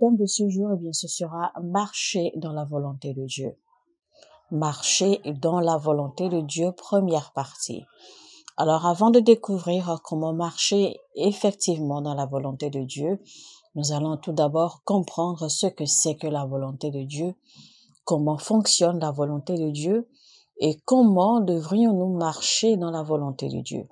thème de ce jour, eh bien, ce sera marcher dans la volonté de Dieu. Marcher dans la volonté de Dieu, première partie. Alors, avant de découvrir comment marcher effectivement dans la volonté de Dieu, nous allons tout d'abord comprendre ce que c'est que la volonté de Dieu, comment fonctionne la volonté de Dieu et comment devrions-nous marcher dans la volonté de Dieu.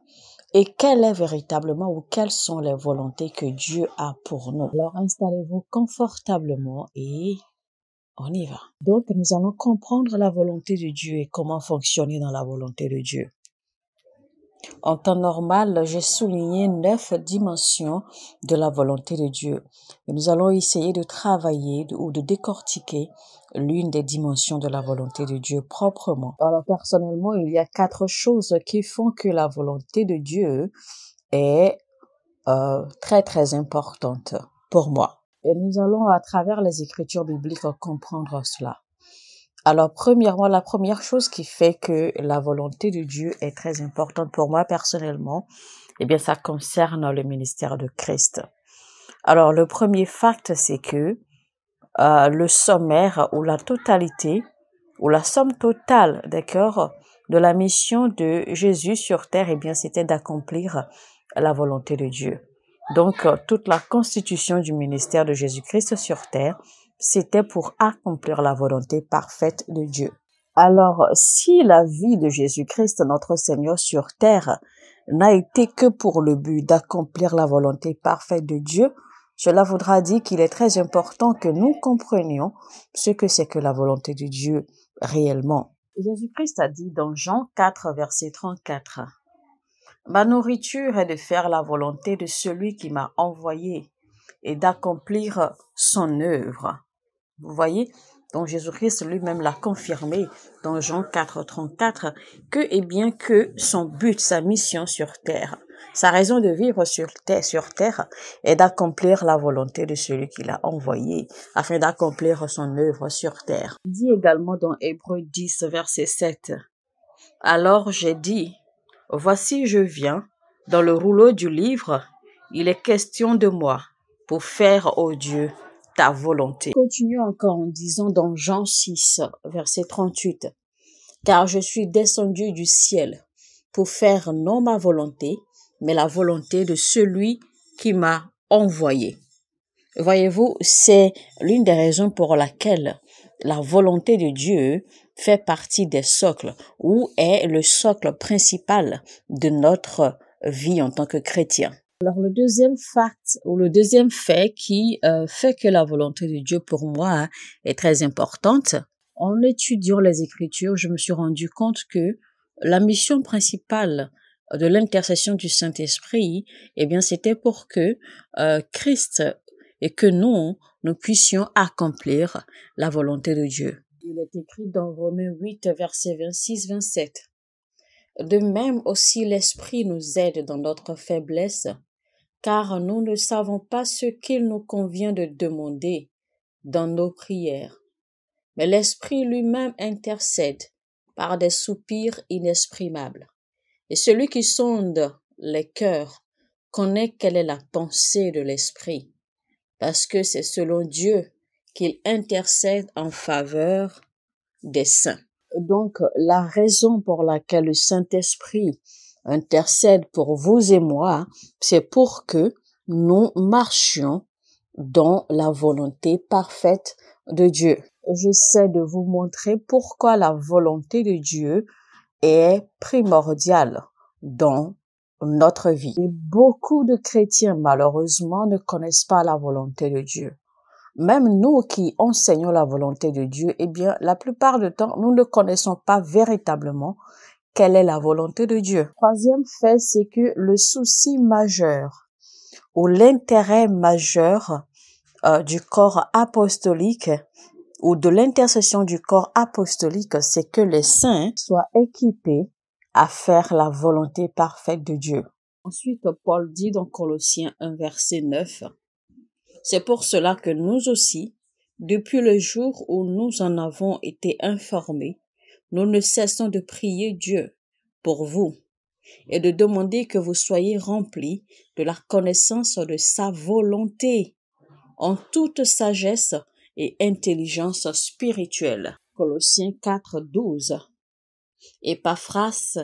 Et quelle est véritablement ou quelles sont les volontés que Dieu a pour nous. Alors, installez-vous confortablement et on y va. Donc, nous allons comprendre la volonté de Dieu et comment fonctionner dans la volonté de Dieu. En temps normal, j'ai souligné 9 dimensions de la volonté de Dieu. Et nous allons essayer de travailler ou de décortiquer l'une des dimensions de la volonté de Dieu proprement. Alors, personnellement, il y a 4 choses qui font que la volonté de Dieu est très, très importante pour moi. Et nous allons, à travers les Écritures bibliques, comprendre cela. Alors, premièrement, la première chose qui fait que la volonté de Dieu est très importante pour moi personnellement, eh bien, ça concerne le ministère de Christ. Alors, le premier fact, c'est que le sommaire ou la totalité ou la somme totale, d'accord, de la mission de Jésus sur terre, eh bien, c'était d'accomplir la volonté de Dieu. Donc, toute la constitution du ministère de Jésus-Christ sur terre, c'était pour accomplir la volonté parfaite de Dieu. Alors, si la vie de Jésus-Christ, notre Seigneur sur terre, n'a été que pour le but d'accomplir la volonté parfaite de Dieu, cela voudra dire qu'il est très important que nous comprenions ce que c'est que la volonté de Dieu réellement. Jésus-Christ a dit dans Jean 4, verset 34, « Ma nourriture est de faire la volonté de celui qui m'a envoyé et d'accomplir son œuvre. » Vous voyez? Donc Jésus-Christ lui-même l'a confirmé dans Jean 4, 34 que son but, sa mission sur terre, sa raison de vivre sur terre est d'accomplir la volonté de celui qui l'a envoyé afin d'accomplir son œuvre sur terre. Il dit également dans Hébreux 10, verset 7, « Alors j'ai dit, voici je viens, dans le rouleau du livre, il est question de moi pour faire, ô Dieu, ta volonté. » Continue encore en disant dans Jean 6, verset 38, « Car je suis descendu du ciel pour faire non ma volonté, mais la volonté de celui qui m'a envoyé. » Voyez-vous, c'est l'une des raisons pour laquelle la volonté de Dieu fait partie des socles ou est le socle principal de notre vie en tant que chrétien. Alors, le deuxième fact ou le deuxième fait qui fait que la volonté de Dieu pour moi est très importante, en étudiant les Écritures, je me suis rendu compte que la mission principale de l'intercession du Saint-Esprit, eh bien, c'était pour que Christ et que nous puissions accomplir la volonté de Dieu. Il est écrit dans Romains 8, versets 26-27. De même aussi l'Esprit nous aide dans notre faiblesse, car nous ne savons pas ce qu'il nous convient de demander dans nos prières. Mais l'Esprit lui-même intercède par des soupirs inexprimables. Et celui qui sonde les cœurs connaît quelle est la pensée de l'Esprit, parce que c'est selon Dieu qu'il intercède en faveur des saints. Donc, la raison pour laquelle le Saint-Esprit intercède pour vous et moi, c'est pour que nous marchions dans la volonté parfaite de Dieu. J'essaie de vous montrer pourquoi la volonté de Dieu est primordiale dans notre vie. Et beaucoup de chrétiens, malheureusement, ne connaissent pas la volonté de Dieu. Même nous qui enseignons la volonté de Dieu, eh bien, la plupart du temps, nous ne connaissons pas véritablement quelle est la volonté de Dieu. Troisième fait, c'est que le souci majeur ou l'intérêt majeur du corps apostolique ou de l'intercession du corps apostolique, c'est que les saints soient équipés à faire la volonté parfaite de Dieu. Ensuite, Paul dit dans Colossiens 1, verset 9, « C'est pour cela que nous aussi, depuis le jour où nous en avons été informés, nous ne cessons de prier Dieu pour vous et de demander que vous soyez remplis de la connaissance de sa volonté en toute sagesse et intelligence spirituelle. Colossiens 4, 12. Épaphras,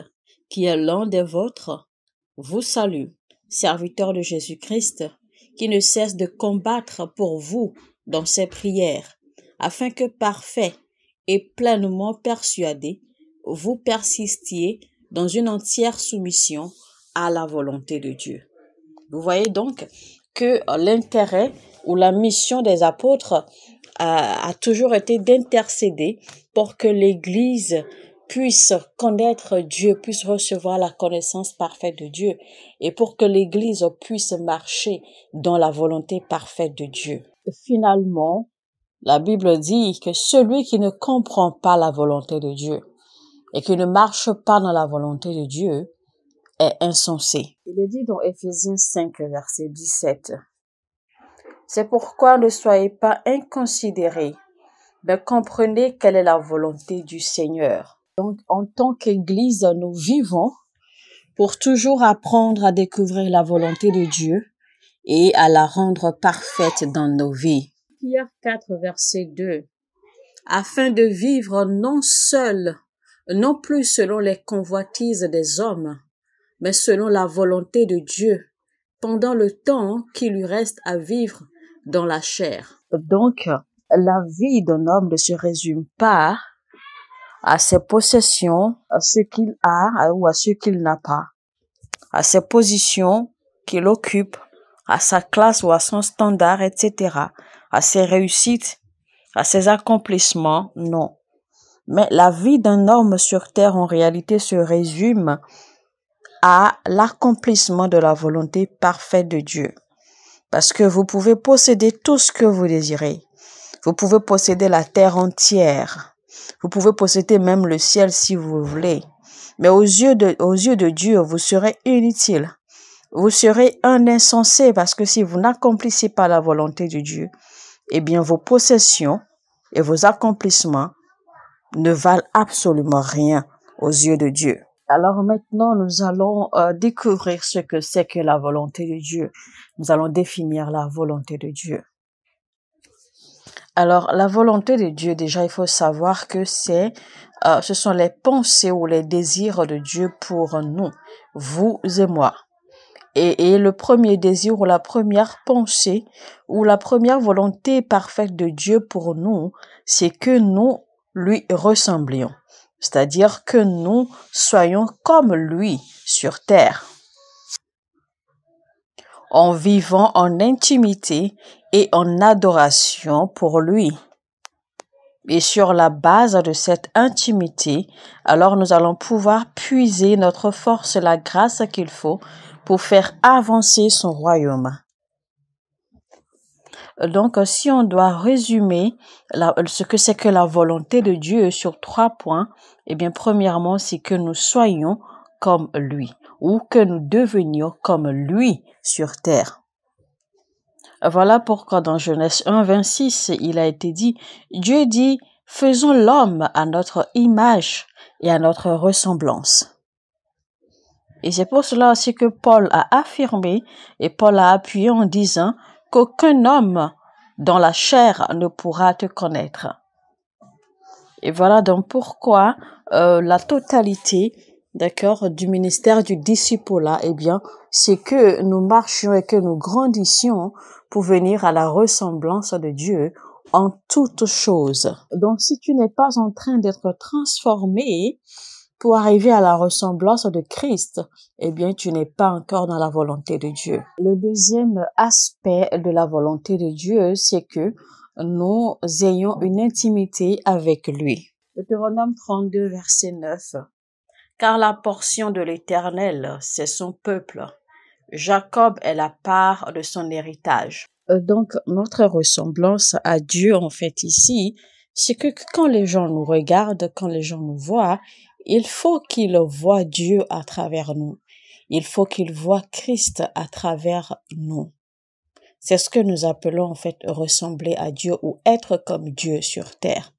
qui est l'un des vôtres, vous salue, serviteur de Jésus-Christ, qui ne cesse de combattre pour vous dans ses prières, afin que parfait et pleinement persuadé, vous persistiez dans une entière soumission à la volonté de Dieu. Vous voyez donc que l'intérêt ou la mission des apôtres a toujours été d'intercéder pour que l'Église puisse connaître Dieu, puisse recevoir la connaissance parfaite de Dieu et pour que l'Église puisse marcher dans la volonté parfaite de Dieu. Finalement, la Bible dit que celui qui ne comprend pas la volonté de Dieu et qui ne marche pas dans la volonté de Dieu est insensé. Il est dit dans Éphésiens 5, verset 17. C'est pourquoi ne soyez pas inconsidérés, mais comprenez quelle est la volonté du Seigneur. Donc, en tant qu'Église, nous vivons pour toujours apprendre à découvrir la volonté de Dieu et à la rendre parfaite dans nos vies. Pierre 4, verset 2. Afin de vivre non plus selon les convoitises des hommes, mais selon la volonté de Dieu, pendant le temps qui lui reste à vivre dans la chair. Donc, la vie d'un homme ne se résume pas à ses possessions, à ce qu'il a ou à ce qu'il n'a pas, à ses positions qu'il occupe, à sa classe ou à son standard, etc., à ses réussites, à ses accomplissements, non. Mais la vie d'un homme sur terre, en réalité, se résume à l'accomplissement de la volonté parfaite de Dieu. Parce que vous pouvez posséder tout ce que vous désirez. Vous pouvez posséder la terre entière. Vous pouvez posséder même le ciel si vous voulez. Mais aux yeux de Dieu, vous serez inutile. Vous serez un insensé parce que si vous n'accomplissez pas la volonté de Dieu, eh bien vos possessions et vos accomplissements ne valent absolument rien aux yeux de Dieu. Alors maintenant, nous allons découvrir ce que c'est que la volonté de Dieu. Nous allons définir la volonté de Dieu. Alors, la volonté de Dieu, déjà, il faut savoir que ce sont les pensées ou les désirs de Dieu pour nous, vous et moi. Et le premier désir ou la première pensée ou la première volonté parfaite de Dieu pour nous, c'est que nous lui ressemblions. C'est-à-dire que nous soyons comme lui sur terre, en vivant en intimité et en adoration pour lui. Et sur la base de cette intimité, alors nous allons pouvoir puiser notre force et la grâce qu'il faut pour faire avancer son royaume. Donc, si on doit résumer ce que c'est que la volonté de Dieu sur 3 points, eh bien, premièrement, c'est que nous soyons comme lui ou que nous devenions comme lui sur terre. Voilà pourquoi dans Genèse 1, 26, il a été dit, Dieu dit, faisons l'homme à notre image et à notre ressemblance. Et c'est pour cela aussi que Paul a affirmé et Paul a appuyé en disant qu'aucun homme dans la chair ne pourra te connaître. Et voilà donc pourquoi la totalité, d'accord, du ministère du discipulat, eh bien, c'est que nous marchions et que nous grandissions pour venir à la ressemblance de Dieu en toutes choses. Donc, si tu n'es pas en train d'être transformé pour arriver à la ressemblance de Christ, eh bien, tu n'es pas encore dans la volonté de Dieu. Le deuxième aspect de la volonté de Dieu, c'est que nous ayons une intimité avec lui. Deutéronome 32, verset 9. Car la portion de l'Éternel, c'est son peuple. Jacob est la part de son héritage. Donc, notre ressemblance à Dieu, en fait, ici, c'est que quand les gens nous regardent, quand les gens nous voient, il faut qu'ils voient Dieu à travers nous. Il faut qu'ils voient Christ à travers nous. C'est ce que nous appelons, en fait, ressembler à Dieu ou être comme Dieu sur terre.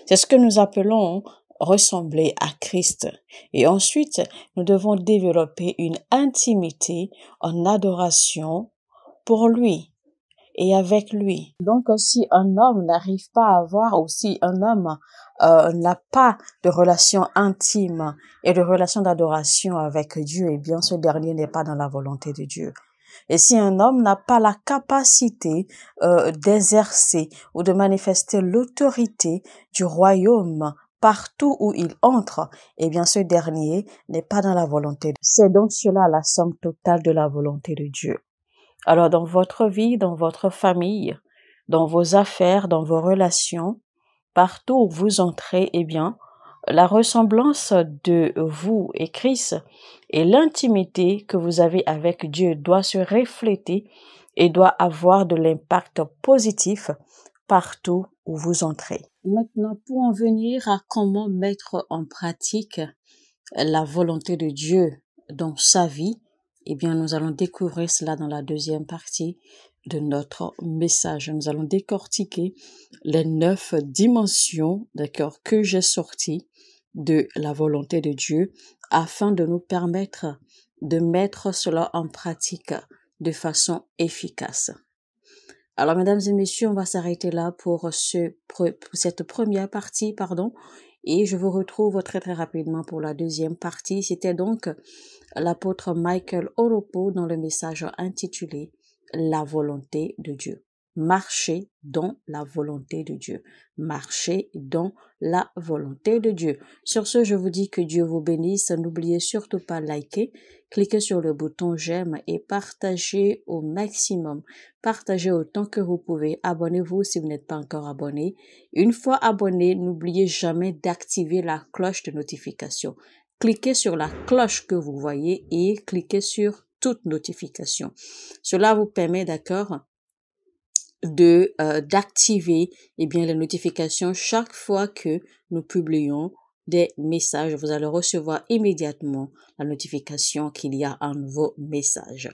C'est ce que nous appelons ressembler à Christ. Et ensuite, nous devons développer une intimité en adoration pour lui. et avec lui. Donc, si un homme n'arrive pas à avoir, ou si un homme n'a pas de relation intime et de relation d'adoration avec Dieu, eh bien, ce dernier n'est pas dans la volonté de Dieu. Et si un homme n'a pas la capacité d'exercer ou de manifester l'autorité du royaume partout où il entre, eh bien ce dernier n'est pas dans la volonté de Dieu. C'est donc cela la somme totale de la volonté de Dieu. Alors dans votre vie, dans votre famille, dans vos affaires, dans vos relations, partout où vous entrez, eh bien, la ressemblance de vous et Christ et l'intimité que vous avez avec Dieu doit se refléter et doit avoir de l'impact positif partout où vous entrez. Maintenant, pour en venir à comment mettre en pratique la volonté de Dieu dans sa vie, eh bien, nous allons découvrir cela dans la deuxième partie de notre message. Nous allons décortiquer les 9 dimensions, d'accord, que j'ai sorties de la volonté de Dieu afin de nous permettre de mettre cela en pratique de façon efficace. Alors, mesdames et messieurs, on va s'arrêter là pour cette première partie, et je vous retrouve très très rapidement pour la deuxième partie. C'était donc l'apôtre Michael Oropo dans le message intitulé La volonté de Dieu. Marcher dans la volonté de Dieu. Marcher dans la volonté de Dieu. Sur ce, je vous dis que Dieu vous bénisse. N'oubliez surtout pas de liker, cliquez sur le bouton j'aime et partagez au maximum. Partagez autant que vous pouvez. Abonnez-vous si vous n'êtes pas encore abonné. Une fois abonné, n'oubliez jamais d'activer la cloche de notification. Cliquez sur la cloche que vous voyez et cliquez sur toute notification. Cela vous permet, d'accord, d'activer les notifications chaque fois que nous publions des messages. Vous allez recevoir immédiatement la notification qu'il y a un nouveau message.